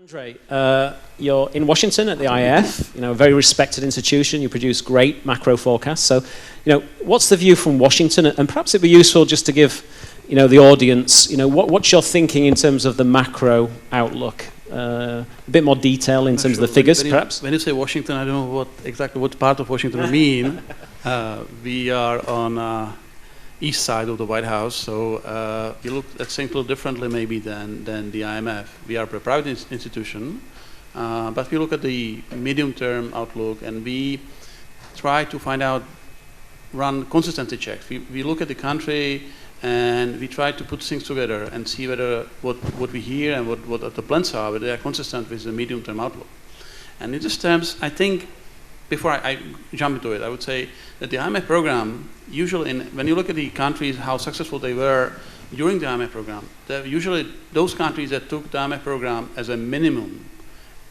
Ondrej, you're in Washington at the IIF, a very respected institution. You produce great macro forecasts. So, what's the view from Washington? And perhaps it'd be useful just to give, the audience, what's your thinking in terms of the macro outlook? A bit more detail in terms of the figures, perhaps. When you say Washington, I don't know exactly what part of Washington you mean. We are on east side of the White House, so we look at things a little differently maybe than the IMF. We are a private institution, but we look at the medium-term outlook, and we try to run consistency checks. We look at the country, and we try to put things together and see whether what we hear and what the plans are, whether they are consistent with the medium-term outlook. And in these terms, I think, before I jump into it, I would say that the IMF program, usually when you look at the countries, how successful they were during the IMF program, usually those countries that took the IMF program as a minimum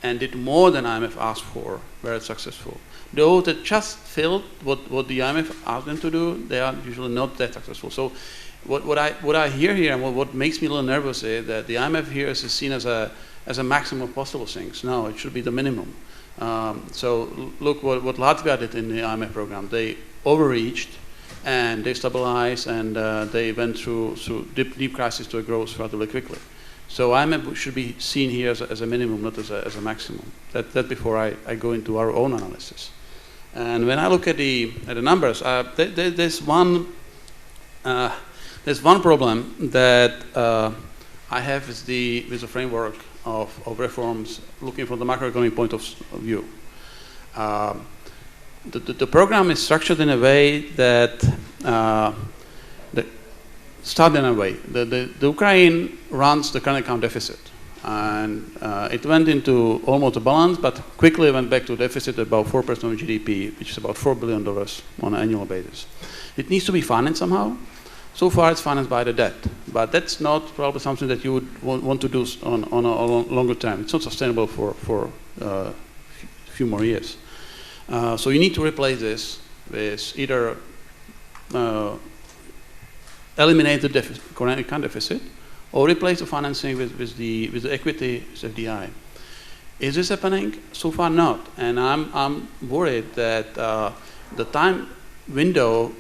and did more than IMF asked for were successful. Those that just filled what the IMF asked them to do, they are usually not that successful. So what I hear here and what makes me a little nervous is that the IMF here is seen as a maximum of possible things. No, it should be the minimum. So look what Latvia did in the IMF program. They overreached and they stabilized, and they went through deep crisis to a growth relatively quickly. So IMF should be seen here as a minimum, not as a maximum. That before I go into our own analysis. And when I look at the numbers, there's one problem that I have with the framework of reforms, looking from the macroeconomic point of view. The program is structured in a way that started in a way. The Ukraine runs the current account deficit, and it went into almost a balance, but quickly went back to deficit about 4% of GDP, which is about $4 billion on an annual basis. It needs to be financed somehow. So far, it's financed by the debt, but that's not probably something that you would want to do on a longer term. It's not sustainable for a few more years. So you need to replace this with either eliminate the current account deficit, or replace the financing with the equity, with FDI. Is this happening? So far, not. And I'm worried that the time window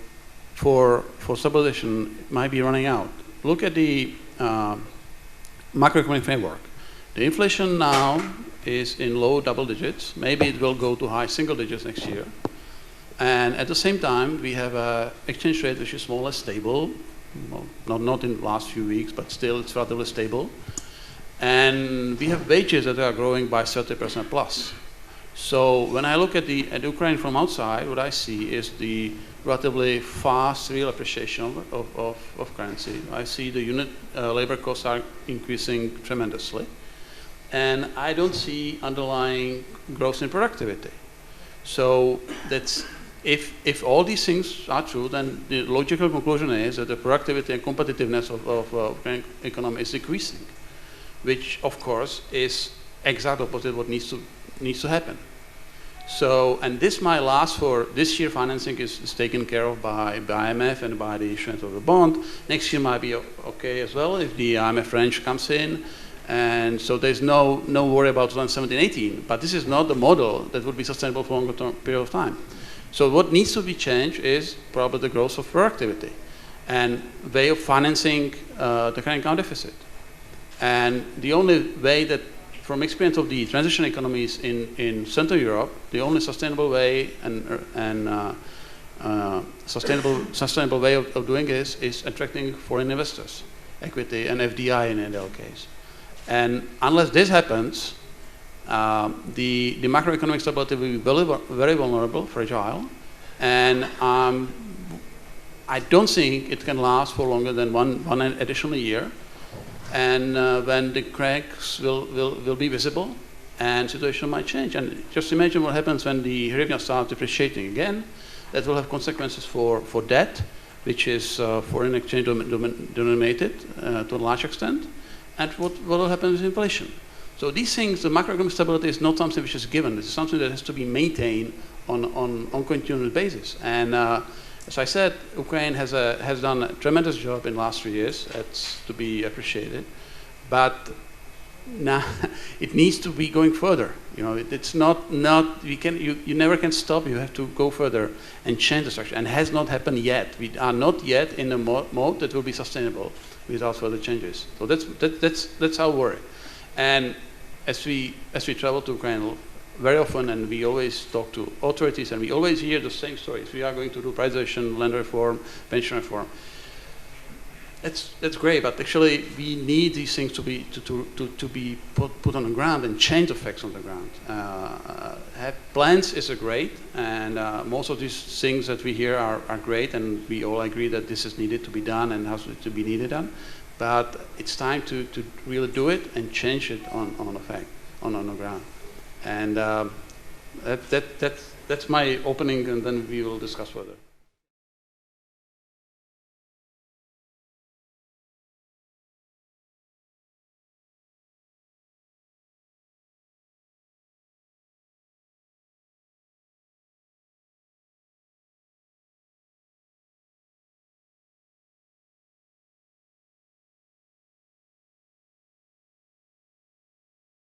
for stabilization might be running out. Look at the macroeconomic framework. The inflation now is in low double digits. Maybe it will go to high single digits next year. And at the same time, we have an exchange rate which is more or less stable. Well, not in the last few weeks, but still it's relatively stable. And we have wages that are growing by 30% plus. So when I look at Ukraine from outside, what I see is the relatively fast real appreciation of currency. I see the unit labor costs are increasing tremendously. And I don't see underlying growth in productivity. So that's, if all these things are true, then the logical conclusion is that the productivity and competitiveness of Ukrainian economy is decreasing, which of course is exactly opposite of what needs to happen. So, and this might last for this year. Financing is taken care of by IMF and by the issuance of the bond. Next year might be okay as well if the IMF range comes in, and so there's no worry about 2017-18. But this is not the model that would be sustainable for a longer term period of time. So what needs to be changed is probably the growth of productivity and way of financing the current account deficit. And the only way that, from experience of the transition economies in Central Europe, the only sustainable way and sustainable way of doing this is attracting foreign investors, equity and FDI in their case. And unless this happens, the macroeconomic stability will be very vulnerable, fragile, and I don't think it can last for longer than one additional year. And when the cracks will be visible, and situation might change. And just imagine what happens when the hryvnia starts depreciating again. That will have consequences for debt, which is foreign exchange denominated to a large extent, and what will happen with inflation. So these things, the macroeconomic stability is not something which is given. It's something that has to be maintained on continuous basis. And as I said, Ukraine has done a tremendous job in the last 3 years. That's to be appreciated. But now it needs to be going further. You know, it's not you never can stop. You have to go further and change the structure, and it has not happened yet. We are not yet in a mode that will be sustainable without further changes. So that's our worry. And as we travel to Ukraine very often, and we always talk to authorities, and we always hear the same stories. We are going to do privatization, land reform, pension reform. That's great, but actually we need these things to be put on the ground and change the facts on the ground. Plans is great, and most of these things that we hear are great, and we all agree that this is needed to be done and has to be needed done. But it's time to really do it and change it on the ground. And that's my opening, and then we will discuss further.